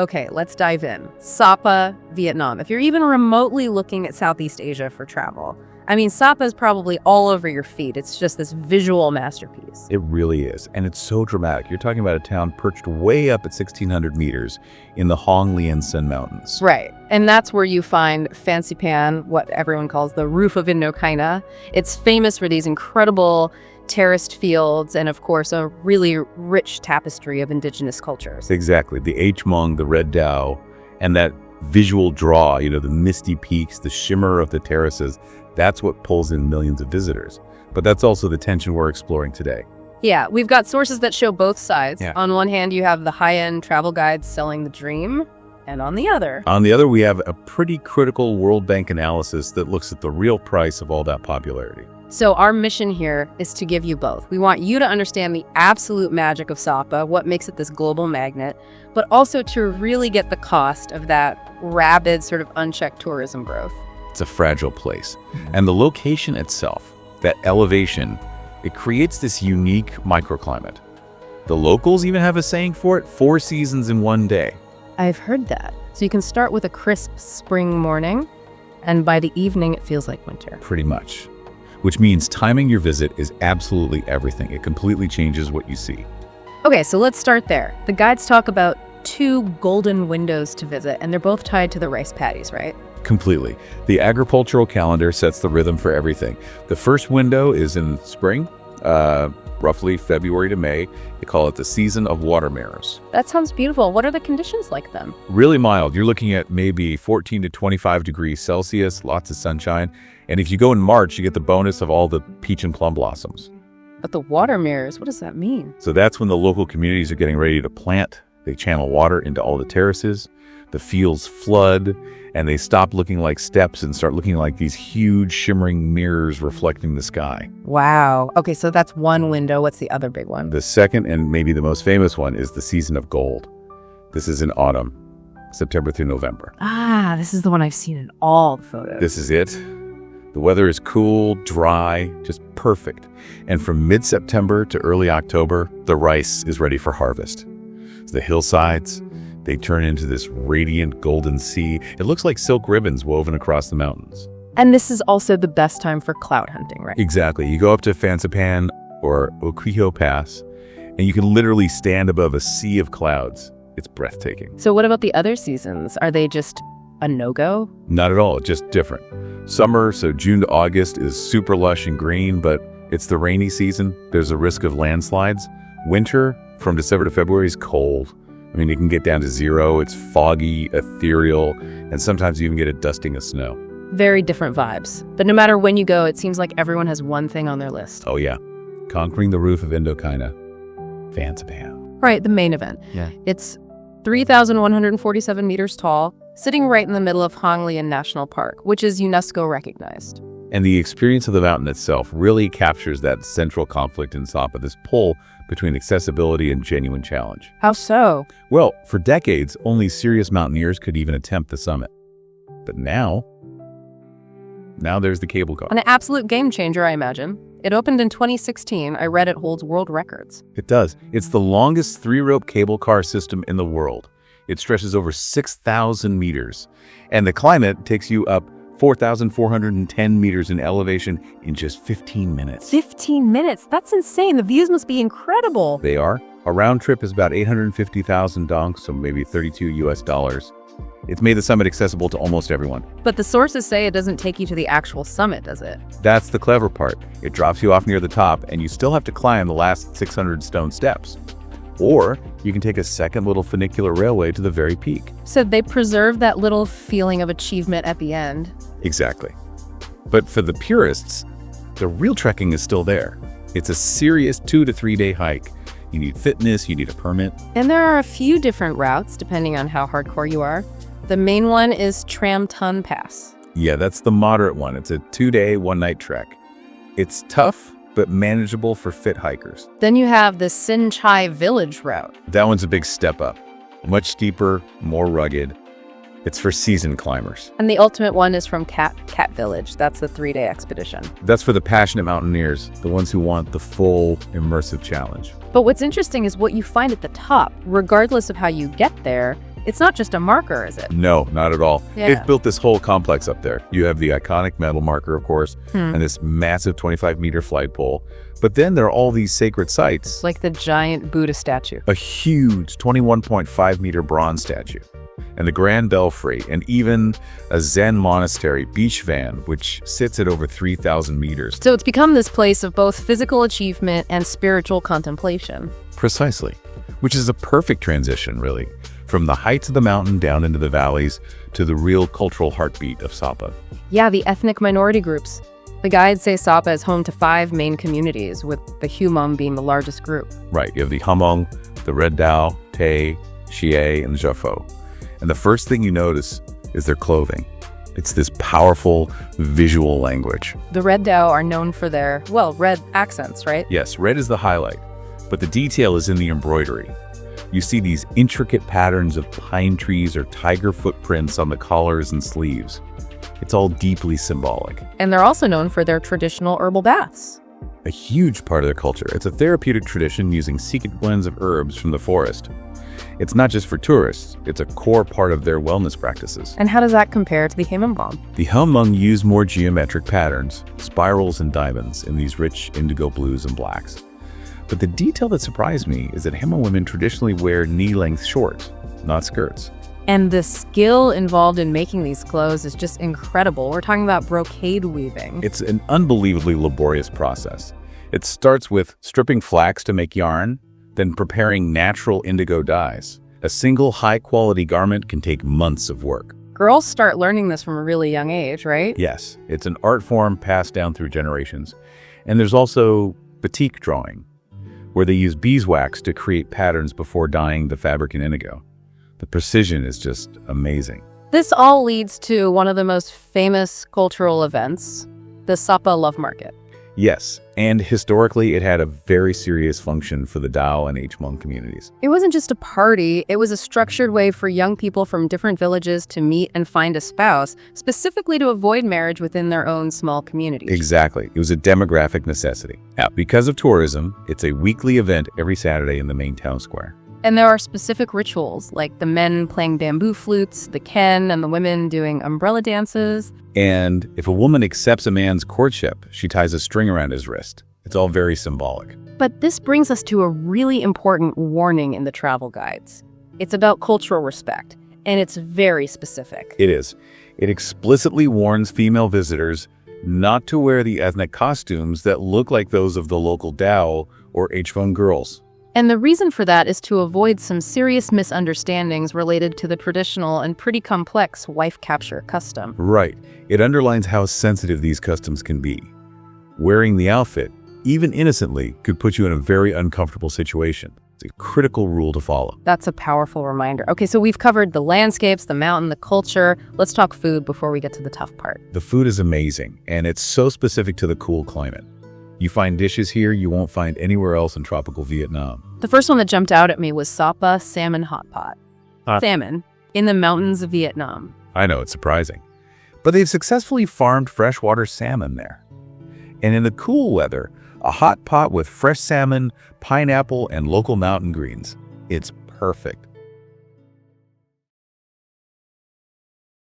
Okay, let's dive in. Sapa, Vietnam. If you're even remotely looking at Southeast Asia for travel, I mean, Sapa is probably all over your feed. It's just this visual masterpiece. It really is. And it's so dramatic. You're talking about a town perched way up at 1,600 meters in the Hong Lian Sen Mountains. Right. And that's where you find Fancy Pan, what everyone calls the roof of Indochina. It's famous for these incredible terraced fields and, of course, a really rich tapestry of indigenous cultures. Exactly. The H-Mong, the Red Dao, and that visual draw, the misty peaks, the shimmer of the terraces. That's what pulls in millions of visitors. But that's also the tension we're exploring today. Yeah, we've got sources that show both sides. Yeah. On one hand, you have the high-end travel guides selling the dream, and on the other, we have a pretty critical World Bank analysis that looks at the real price of all that popularity. So our mission here is to give you both. We want you to understand the absolute magic of Sapa, what makes it this global magnet, but also to really get the cost of that rabid sort of unchecked tourism growth. It's a fragile place. And the location itself, that elevation, it creates this unique microclimate. The locals even have a saying for it, 4 seasons in one day. I've heard that. So you can start with a crisp spring morning, and by the evening, it feels like winter. Pretty much. Which means timing your visit is absolutely everything. It completely changes what you see. Okay, so let's start there. The guides talk about 2 golden windows to visit, and they're both tied to the rice paddies, right? Completely. The agricultural calendar sets the rhythm for everything. The first window is in spring, roughly February to May. They call it the season of water mirrors. That sounds beautiful. What are the conditions like then? Really mild. You're looking at maybe 14 to 25 degrees Celsius, lots of sunshine. And if you go in March, you get the bonus of all the peach and plum blossoms. But the water mirrors, what does that mean? So that's when the local communities are getting ready to plant. They channel water into all the terraces. The fields flood, and they stop looking like steps and start looking like these huge shimmering mirrors reflecting the sky. Wow. Okay, so that's one window. What's the other big one? The second, and maybe the most famous one, is the season of gold. This is in autumn, September through November. Ah, this is the one I've seen in all the photos. This is it. The weather is cool, dry, just perfect. And from mid-September to early October, the rice is ready for harvest. The hillsides, they turn into this radiant golden sea. It looks like silk ribbons woven across the mountains. And this is also the best time for cloud hunting, right? Exactly. You go up to Fancy Pan or Oquijo Pass, and you can literally stand above a sea of clouds. It's breathtaking. So what about the other seasons? Are they just a no-go? Not at all, just different. Summer, so June to August, is super lush and green, but it's the rainy season. There's a risk of landslides. Winter, from December to February, is cold. I mean, it can get down to 0. It's foggy, ethereal, and sometimes you even get a dusting of snow. Very different vibes. But no matter when you go, it seems like everyone has one thing on their list. Oh, yeah. Conquering the roof of Indochina. Fancy Pan. Right, the main event. Yeah. It's 3,147 meters tall, sitting right in the middle of Hong Lian National Park, which is UNESCO recognized. And the experience of the mountain itself really captures that central conflict in Sapa, this pull between accessibility and genuine challenge. How so? Well, for decades, only serious mountaineers could even attempt the summit. But now there's the cable car. An absolute game changer, I imagine. It opened in 2016. I read it holds world records. It does. It's the longest 3-rope cable car system in the world. It stretches over 6,000 meters. And the climate takes you up 4,410 meters in elevation in just 15 minutes. 15 minutes? That's insane. The views must be incredible. They are. A round trip is about 850,000 donks, so maybe $32. It's made the summit accessible to almost everyone. But the sources say it doesn't take you to the actual summit, does it? That's the clever part. It drops you off near the top, and you still have to climb the last 600 stone steps. Or you can take a second little funicular railway to the very peak. So they preserve that little feeling of achievement at the end. Exactly. But for the purists, the real trekking is still there. It's a serious 2 to 3 day hike. You need fitness, you need a permit. And there are a few different routes depending on how hardcore you are. The main one is Tram Ton Pass. Yeah, that's the moderate one. It's a 2-day, 1-night trek. It's tough, but manageable for fit hikers. Then you have the Sin Chai Village route. That one's a big step up. Much steeper, more rugged. It's for seasoned climbers. And the ultimate one is from Cat Village. That's the 3-day expedition. That's for the passionate mountaineers, the ones who want the full immersive challenge. But what's interesting is what you find at the top. Regardless of how you get there, It's not just a marker, is it? No, not at all. Yeah. They've built this whole complex up there. You have the iconic metal marker, of course, and this massive 25-meter flagpole. But then there are all these sacred sites. Like the giant Buddha statue. A huge 21.5-meter bronze statue, and the Grand Belfry, and even a Zen monastery beach van, which sits at over 3,000 meters. So it's become this place of both physical achievement and spiritual contemplation. Precisely, which is a perfect transition, really, from the heights of the mountain down into the valleys to the real cultural heartbeat of Sapa. Yeah, the ethnic minority groups. The guides say Sapa is home to 5 main communities, with the Hmong being the largest group. Right, you have the Hmong, the Red Dao, Tay, Xie, and Jafo. And the first thing you notice is their clothing. It's this powerful visual language. The Red Dao are known for their, well, red accents, right? Yes, red is the highlight, but the detail is in the embroidery. You see these intricate patterns of pine trees or tiger footprints on the collars and sleeves. It's all deeply symbolic. And they're also known for their traditional herbal baths. A huge part of their culture. It's a therapeutic tradition using secret blends of herbs from the forest. It's not just for tourists, it's a core part of their wellness practices. And how does that compare to the Hmong? The Hmong use more geometric patterns, spirals and diamonds in these rich indigo blues and blacks. But the detail that surprised me is that Hmong women traditionally wear knee-length shorts, not skirts. And the skill involved in making these clothes is just incredible. We're talking about brocade weaving. It's an unbelievably laborious process. It starts with stripping flax to make yarn, then preparing natural indigo dyes. A single high-quality garment can take months of work. Girls start learning this from a really young age, right? Yes, it's an art form passed down through generations. And there's also batik drawing, where they use beeswax to create patterns before dyeing the fabric in indigo. The precision is just amazing. This all leads to one of the most famous cultural events, the Sapa Love Market. Yes, and historically it had a very serious function for the Dao and Hmong communities. It wasn't just a party, it was a structured way for young people from different villages to meet and find a spouse, specifically to avoid marriage within their own small communities. Exactly. It was a demographic necessity. Now, because of tourism, it's a weekly event every Saturday in the main town square. And there are specific rituals, like the men playing bamboo flutes, the ken, and the women doing umbrella dances. And if a woman accepts a man's courtship, she ties a string around his wrist. It's all very symbolic. But this brings us to a really important warning in the travel guides. It's about cultural respect, and it's very specific. It is. It explicitly warns female visitors not to wear the ethnic costumes that look like those of the local Dao or Hmong girls. And the reason for that is to avoid some serious misunderstandings related to the traditional and pretty complex wife capture custom. Right. It underlines how sensitive these customs can be. Wearing the outfit, even innocently, could put you in a very uncomfortable situation. It's a critical rule to follow. That's a powerful reminder. Okay, so we've covered the landscapes, the mountain, the culture. Let's talk food before we get to the tough part. The food is amazing, and it's so specific to the cool climate. You find dishes here you won't find anywhere else in tropical Vietnam. The first one that jumped out at me was Sapa salmon hot pot. Salmon in the mountains of Vietnam. I know, it's surprising. But they've successfully farmed freshwater salmon there. And in the cool weather, a hot pot with fresh salmon, pineapple, and local mountain greens. It's perfect.